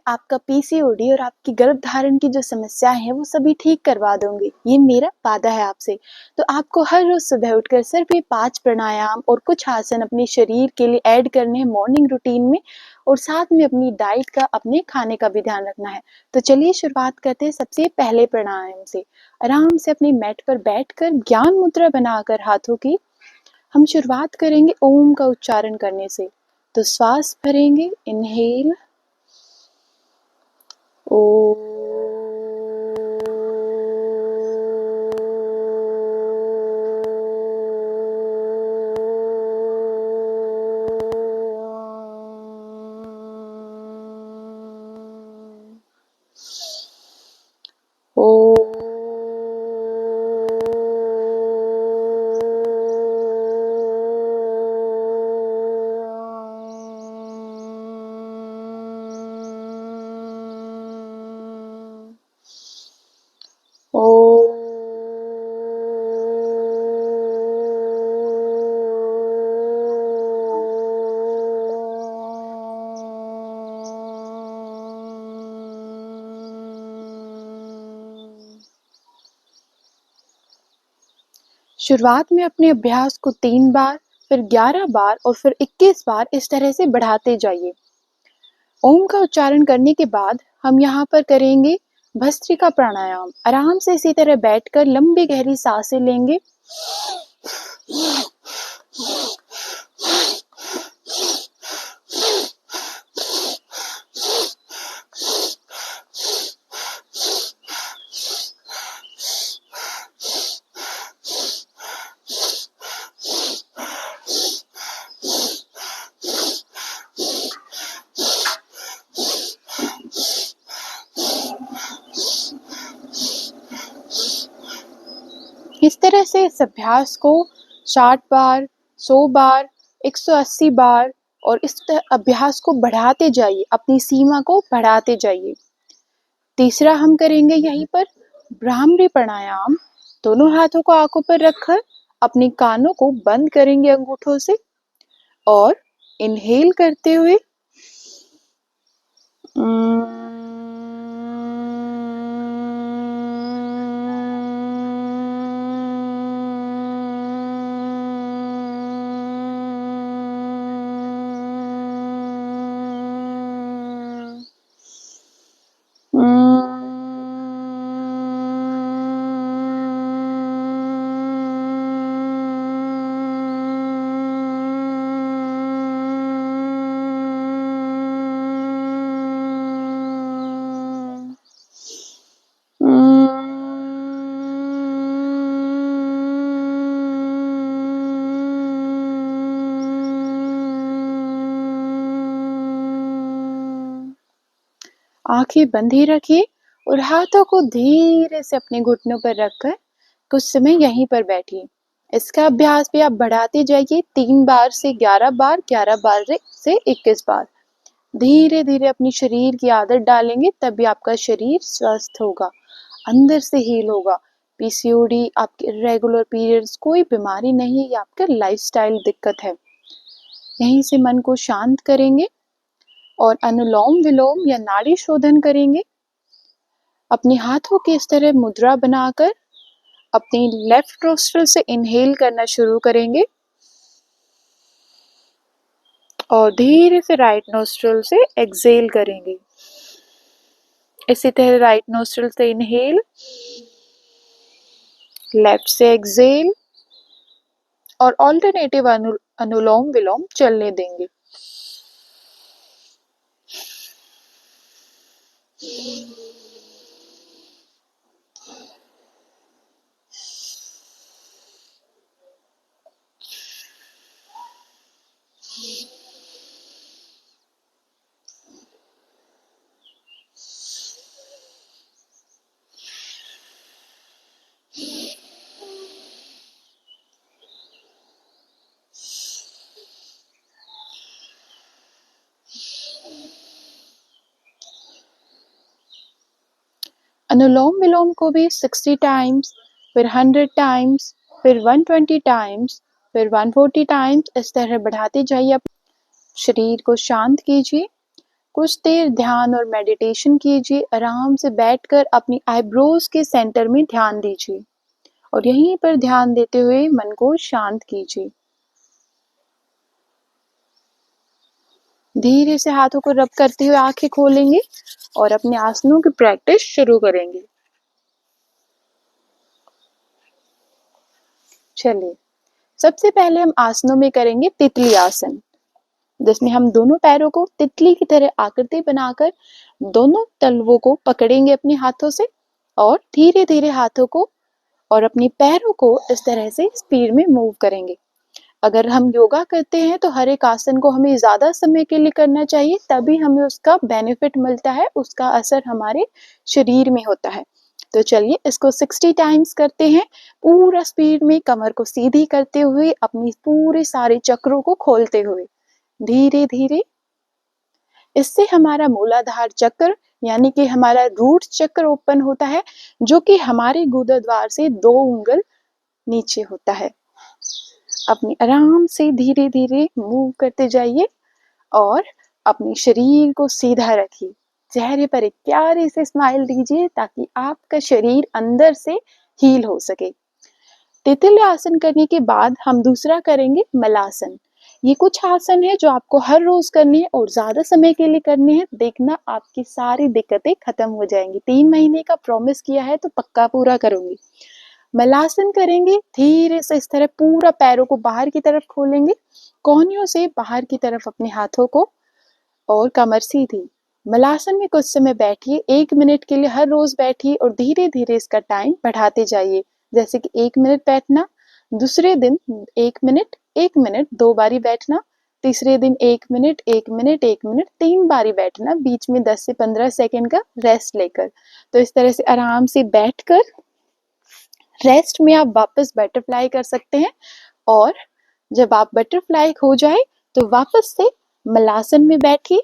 आपका पीसीओडी और आपकी गर्भधारण की जो समस्या है वो सभी ठीक करवा दूंगी। ये मेरा वादा है आपसे। तो आपको हर रोज सुबह उठकर सिर्फ ये 5 प्राणायाम और कुछ आसन अपने शरीर के लिए ऐड करने हैं मॉर्निंग रूटीन में, और साथ में अपनी डाइट का, अपने खाने का भी ध्यान रखना है। तो चलिए शुरुआत करते हैं सबसे पहले प्राणायाम से। आराम से अपनी मैट पर बैठकर ज्ञान मुद्रा बनाकर हाथों की हम शुरुआत करेंगे ओम का उच्चारण करने से। तो श्वास भरेंगे, इनहेल ओ, ओ, शुरुआत में अपने अभ्यास को 3 बार, फिर 11 बार और फिर 21 बार इस तरह से बढ़ाते जाइए। ओम का उच्चारण करने के बाद हम यहाँ पर करेंगे भस्त्रिका प्राणायाम। आराम से इसी तरह बैठकर लंबी गहरी सांसें लेंगे। इस तरह से इस अभ्यास को 60 बार, 100 बार, 180 बार और इस अभ्यास को बढ़ाते जाइए, अपनी सीमा को बढ़ाते जाइए। तीसरा हम करेंगे यहीं पर भ्रामरी प्राणायाम। दोनों हाथों को आंखों पर रखकर अपने कानों को बंद करेंगे अंगूठों से और इनहेल करते हुए आंखें बंद ही रखिए और हाथों को धीरे से अपने घुटनों पर रखकर कुछ समय यहीं पर बैठिए। इसका अभ्यास भी आप बढ़ाते जाइए, 3 बार से 11 बार, 11 बार से 21 बार। धीरे धीरे अपनी शरीर की आदत डालेंगे तभी आपका शरीर स्वस्थ होगा, अंदर से हील होगा। पीसीओडी, आपके रेगुलर पीरियड्स, कोई बीमारी नहीं, ये आपका लाइफस्टाइल दिक्कत है। यहीं से मन को शांत करेंगे और अनुलोम विलोम या नाड़ी शोधन करेंगे। अपने हाथों की इस तरह मुद्रा बनाकर अपनी लेफ्ट नोस्ट्रिल से इनहेल करना शुरू करेंगे और धीरे से राइट नोस्ट्रिल से एक्सहेल करेंगे। इसी तरह राइट नोस्ट्रिल से इनहेल, लेफ्ट से एक्सहेल और ऑल्टरनेटिव अनुलोम विलोम चलने देंगे। अनुलोम विलोम को भी 60 टाइम्स, फिर 100 टाइम्स, फिर 120 टाइम्स, फिर 140 टाइम्स इस तरह बढ़ाते जाइए। शरीर को शांत कीजिए, कुछ देर ध्यान और मेडिटेशन कीजिए। आराम से बैठकर अपनी आईब्रोज के सेंटर में ध्यान दीजिए और यहीं पर ध्यान देते हुए मन को शांत कीजिए। धीरे से हाथों को रब करते हुए आंखें खोलेंगे और अपने आसनों की प्रैक्टिस शुरू करेंगे। चलिए, सबसे पहले हम आसनों में करेंगे तितली आसन, जिसमें हम दोनों पैरों को तितली की तरह आकृति बनाकर दोनों तलवों को पकड़ेंगे अपने हाथों से और धीरे धीरे हाथों को और अपने पैरों को इस तरह से स्पीड में मूव करेंगे। अगर हम योगा करते हैं तो हर एक आसन को हमें ज्यादा समय के लिए करना चाहिए, तभी हमें उसका बेनिफिट मिलता है, उसका असर हमारे शरीर में होता है। तो चलिए इसको 60 टाइम्स करते हैं, पूरा स्पीड में कमर को सीधी करते हुए, अपनी पूरे सारे चक्रों को खोलते हुए धीरे धीरे। इससे हमारा मूलाधार चक्र यानी कि हमारा रूट चक्र ओपन होता है, जो कि हमारे गुदद्वार से 2 उंगल नीचे होता है। अपनी आराम से धीरे धीरे मूव करते जाइए और अपने शरीर को सीधा रखिए। चेहरे पर एक प्यारे से स्माइल दीजिए ताकि आपका शरीर अंदर से हील हो सके। तितली आसन करने के बाद हम दूसरा करेंगे मलासन। ये कुछ आसन है जो आपको हर रोज करने हैं और ज्यादा समय के लिए करने हैं। देखना आपकी सारी दिक्कतें खत्म हो जाएंगी। 3 महीने का प्रॉमिस किया है तो पक्का पूरा करूंगी। मलासन करेंगे, धीरे से इस तरह पूरा पैरों को बाहर की तरफ खोलेंगे, कोहनियों से बाहर की तरफ अपने हाथों को और कमर सीधी। मलासन में कुछ समय बैठिए, 1 मिनट के लिए हर रोज बैठिए और धीरे धीरे इसका टाइम बढ़ाते जाइए। जैसे कि 1 मिनट बैठना, दूसरे दिन 1 मिनट 1 मिनट 2 बारी बैठना, तीसरे दिन 1 मिनट 1 मिनट 1 मिनट 3 बारी बैठना, बीच में 10 से 15 सेकंड का रेस्ट लेकर। तो इस तरह से आराम से बैठकर रेस्ट में आप वापस बटरफ्लाई कर सकते हैं और जब आप बटरफ्लाई हो जाए तो वापस से मलासन में बैठिए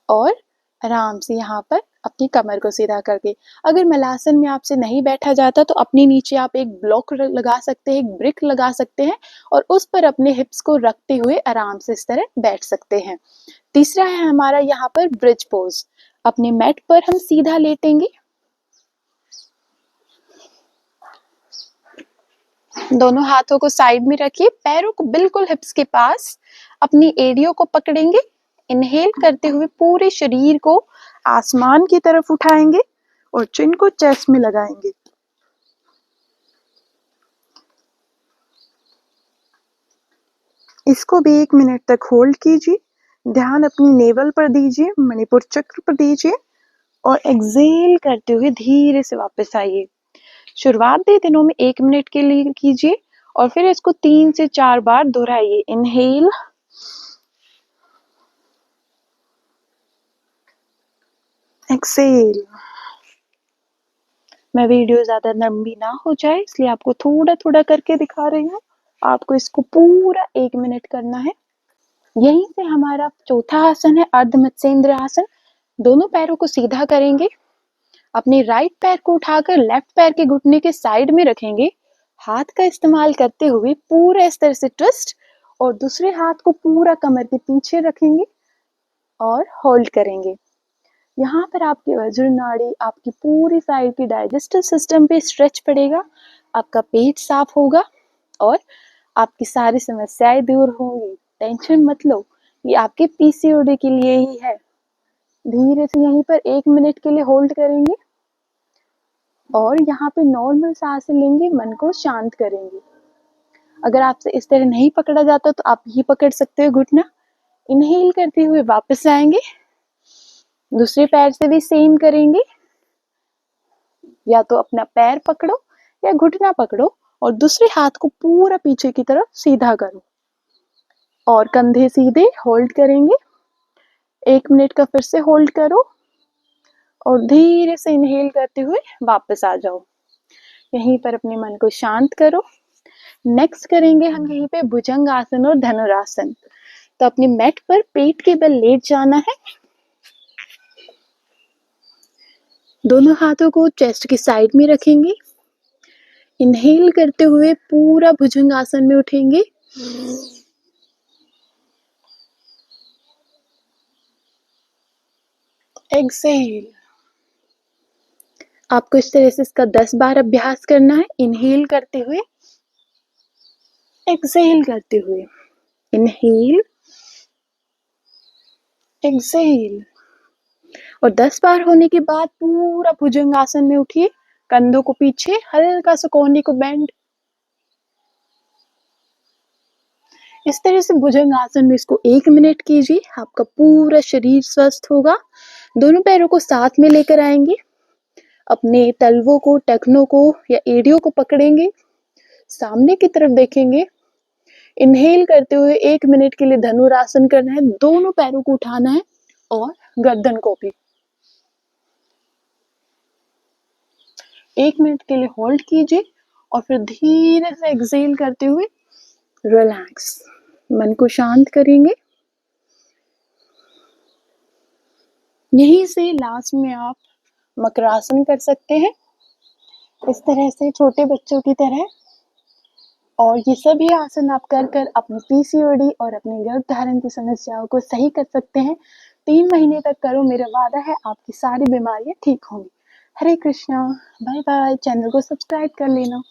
और आराम से यहाँ पर अपनी कमर को सीधा करके। अगर मलासन में आपसे नहीं बैठा जाता तो अपने नीचे आप एक ब्लॉक लगा सकते हैं, एक ब्रिक लगा सकते हैं और उस पर अपने हिप्स को रखते हुए आराम से इस तरह बैठ सकते हैं। तीसरा है हमारा यहाँ पर ब्रिज पोज। अपने मैट पर हम सीधा लेटेंगे, दोनों हाथों को साइड में रखिए, पैरों को बिल्कुल हिप्स के पास, अपनी एड़ियों को पकड़ेंगे। इनहेल करते हुए पूरे शरीर को आसमान की तरफ उठाएंगे और चिन को चेस्ट में लगाएंगे। इसको भी 1 मिनट तक होल्ड कीजिए। ध्यान अपनी नेवल पर दीजिए, मणिपुर चक्र पर दीजिए और एक्सेल करते हुए धीरे से वापस आइए। शुरुआती दिनों में 1 मिनट के लिए कीजिए और फिर इसको 3 से 4 बार दोहराइए। Inhale, exhale. मैं वीडियो ज्यादा लंबी ना हो जाए इसलिए आपको थोड़ा थोड़ा करके दिखा रही हूँ। आपको इसको पूरा 1 मिनट करना है। यहीं से हमारा चौथा आसन है अर्ध मत्स्येंद्र आसन। दोनों पैरों को सीधा करेंगे, अपने राइट पैर को उठाकर लेफ्ट पैर के घुटने के साइड में रखेंगे, हाथ का इस्तेमाल करते हुए पूरा इस तरह से ट्विस्ट और दूसरे हाथ को पूरा कमर के पीछे रखेंगे और होल्ड करेंगे। यहाँ पर आपकी वज्र नाड़ी, आपकी पूरी साइड की डाइजेस्टिव सिस्टम पे स्ट्रेच पड़ेगा, आपका पेट साफ होगा और आपकी सारी समस्याएं दूर होंगी। टेंशन मत लो, ये आपके पीसीओडी के लिए ही है। धीरे से यहीं पर 1 मिनट के लिए होल्ड करेंगे और यहाँ पे नॉर्मल सांसें लेंगे, मन को शांत करेंगे। अगर आपसे इस तरह नहीं पकड़ा जाता तो आप ही पकड़ सकते हो घुटना। इनहेल करते हुए वापस आएंगे, दूसरे पैर से भी सेम करेंगे, या तो अपना पैर पकड़ो या घुटना पकड़ो और दूसरे हाथ को पूरा पीछे की तरफ सीधा करो और कंधे सीधे होल्ड करेंगे। 1 मिनट का फिर से होल्ड करो और धीरे से इनहेल करते हुए वापस आ जाओ। यहीं पर अपने मन को शांत करो। नेक्स्ट करेंगे हम यहीं पे भुजंग आसन और धनुरासन। तो अपने मैट पर पेट के बल लेट जाना है, दोनों हाथों को चेस्ट की साइड में रखेंगे, इनहेल करते हुए पूरा भुजंग आसन में उठेंगे एक्सहेल। आपको इस तरह से इसका 10 बार अभ्यास करना है, इनहेल करते हुए, एक्सहेल करते हुए, इनहेल, एक्सहेल। और 10 बार होने के बाद पूरा भुजंगासन में उठिए, कंधों को पीछे, हल्का सा कोहनी को बेंड। इस तरह से भुजंगासन में इसको 1 मिनट कीजिए, आपका पूरा शरीर स्वस्थ होगा। दोनों पैरों को साथ में लेकर आएंगे, अपने तलवों को, टखनों को या एड़ियों को पकड़ेंगे, सामने की तरफ देखेंगे। इनहेल करते हुए 1 मिनट के लिए धनुरासन करना है, दोनों पैरों को उठाना है और गर्दन को भी। 1 मिनट के लिए होल्ड कीजिए और फिर धीरे से एक्सहेल करते हुए रिलैक्स, मन को शांत करेंगे। यहीं से लास्ट में आप मकरासन कर सकते हैं, इस तरह से छोटे बच्चों की तरह। और ये सभी आसन आप कर कर अपनी पीसीओडी और अपने गर्भधारण की समस्याओं को सही कर सकते हैं। 3 महीने तक करो, मेरा वादा है आपकी सारी बीमारियां ठीक होंगी। हरे कृष्णा, बाय बाय। चैनल को सब्सक्राइब कर लेना।